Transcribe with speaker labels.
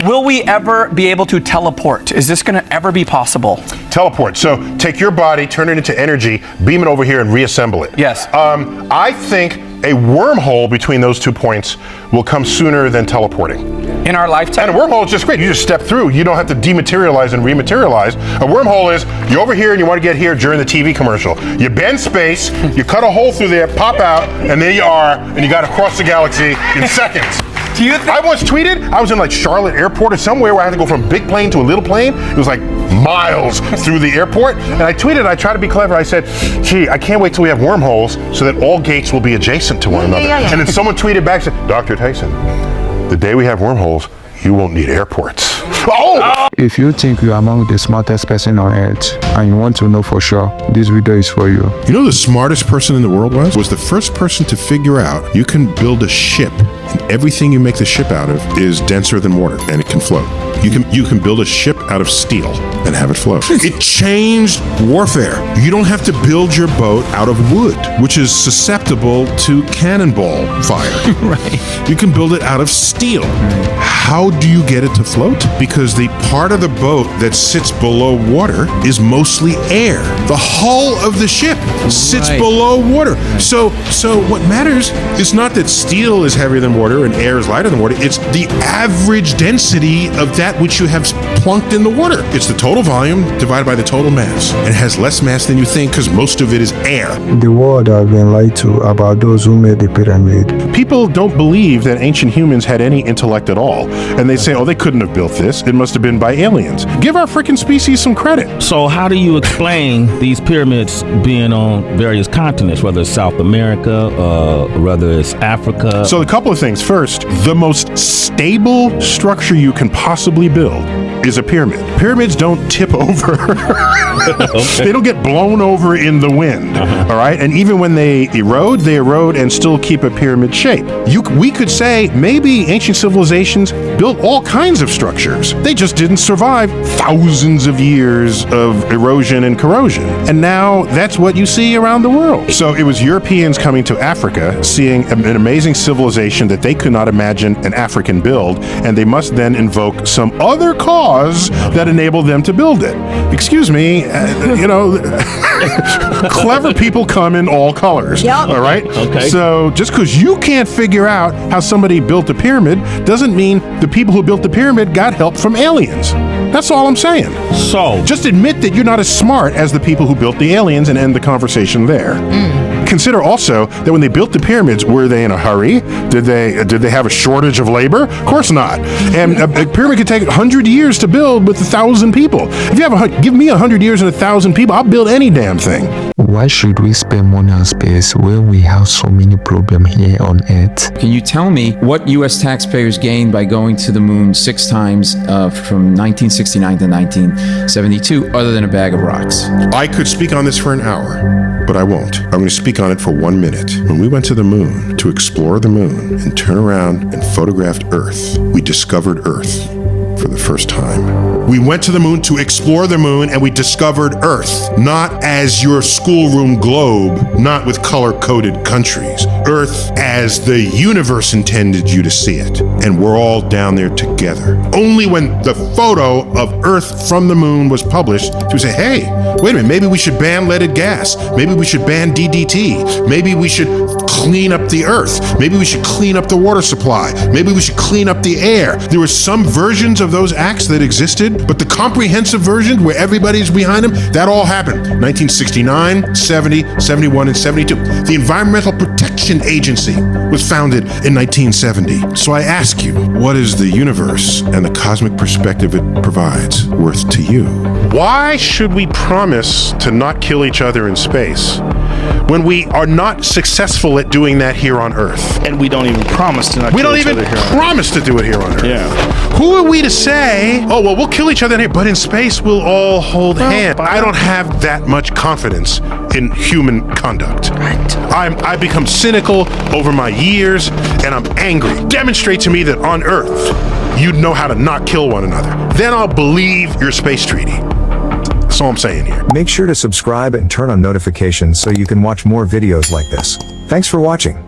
Speaker 1: Will we ever be able to teleport? Is this going to ever be possible?
Speaker 2: Teleport. So take your body, turn it into energy, beam it over here, and reassemble it.
Speaker 1: Yes.
Speaker 2: I think a wormhole between those 2 points will come sooner than teleporting.
Speaker 1: In our lifetime?
Speaker 2: And a wormhole is just great. You just step through. You don't have to dematerialize and rematerialize. A wormhole is you're over here and you want to get here during the TV commercial. You bend space, you cut a hole through there, pop out, and there you are, and you got to cross the galaxy in seconds.
Speaker 1: Do you think
Speaker 2: I once tweeted, I was in like Charlotte Airport or somewhere where I had to go from a big plane to a little plane. It was like miles through the airport. And I tweeted, I tried to be clever. I said, gee, I can't wait till we have wormholes so that all gates will be adjacent to one another. And then someone tweeted back, said, Dr. Tyson, the day we have wormholes, you won't need airports. Oh!
Speaker 3: If you think you're among the smartest person on earth and you want to know for sure, this video is for you.
Speaker 4: You know who the smartest person in the world was the first person to figure out you can build a ship and everything you make the ship out of is denser than water and it can float. You can build a ship out of steel and have it float. It changed warfare. You don't have to build your boat out of wood, which is susceptible to cannonball fire.
Speaker 5: Right.
Speaker 4: You can build it out of steel. How do you get it to float? Because the part of the boat that sits below water is mostly air. The hull of the ship sits below water. So what matters is not that steel is heavier than water and air is lighter than water. It's the average density of that which you have plunked in the water. It's the total volume divided by the total mass. It has less mass than you think because most of it is air.
Speaker 3: The world has been lied to about those who made the pyramid.
Speaker 4: People don't believe that ancient humans had any intellect at all. And they say, oh, they couldn't have built this. It must have been by aliens. Give our freaking species some credit.
Speaker 5: So how do you explain these pyramids being on various continents, whether it's South America, whether it's Africa?
Speaker 4: So a couple of things. First, the most stable structure you can possibly build is a pyramid. Pyramids don't tip over.
Speaker 5: Okay.
Speaker 4: They don't get blown over in the wind. All right. And even when they erode and still keep a pyramid shape. We could say maybe ancient civilizations built all kinds of structures. They just didn't survive thousands of years of erosion and corrosion. And now that's what you see around the world. So it was Europeans coming to Africa, seeing an amazing civilization that they could not imagine an African build, and they must then invoke some other cause that enabled them to build it. Excuse me, clever people come in all colors.
Speaker 6: Yep.
Speaker 4: All right?
Speaker 5: Okay.
Speaker 4: So just because you can't figure out how somebody built a pyramid doesn't mean the people who built the pyramid got help from aliens. That's all I'm saying.
Speaker 5: So
Speaker 4: Just admit that you're not as smart as the people who built the aliens and end the conversation there. Consider also that when they built the pyramids, were they in a hurry? Did they have a shortage of labor? Of course not. And a pyramid could take 100 years to build with 1,000 people. If you have give me 100 years and 1,000 people, I'll build any damn thing.
Speaker 3: Why should we spend money on space when we have so many problems here on Earth?
Speaker 7: Can you tell me what U.S. taxpayers gained by going to the moon 6 times from 1969 to 1972, other than a bag of rocks?
Speaker 4: I could speak on this for an hour, but I won't. I'm going to speak on it for 1 minute. When we went to the moon to explore the moon and turn around and photographed Earth, we discovered Earth for the first time. We went to the moon to explore the moon and we discovered Earth, not as your schoolroom globe, not with color-coded countries. Earth as the universe intended you to see it. And we're all down there together. Only when the photo of Earth from the moon was published, we say, hey, wait a minute, maybe we should ban leaded gas. Maybe we should ban DDT. Maybe we should clean up the Earth. Maybe we should clean up the water supply. Maybe we should clean up the air. There were some versions of those acts that existed, but the comprehensive version where everybody's behind them, that all happened. 1969, 70, 71, and 72. The Environmental Protection Agency was founded in 1970. So I ask you, what is the universe and the cosmic perspective it provides worth to you? Why should we promise to not kill each other in space when we are not successful at doing that here on Earth?
Speaker 8: And we don't even promise to not
Speaker 4: We
Speaker 8: kill
Speaker 4: don't
Speaker 8: each
Speaker 4: even
Speaker 8: other here on Earth.
Speaker 4: promise to do it here on Earth.
Speaker 8: Yeah.
Speaker 4: Who are we to say, oh, well, we'll kill each other in here, but in space we'll all hold hands? I don't have that much confidence in human conduct.
Speaker 8: Right.
Speaker 4: I become cynical over my years, and I'm angry. Demonstrate to me that on Earth you'd know how to not kill one another. Then I'll believe your space treaty. That's all I'm saying here.
Speaker 9: Make sure to subscribe and turn on notifications so you can watch more videos like this. Thanks for watching.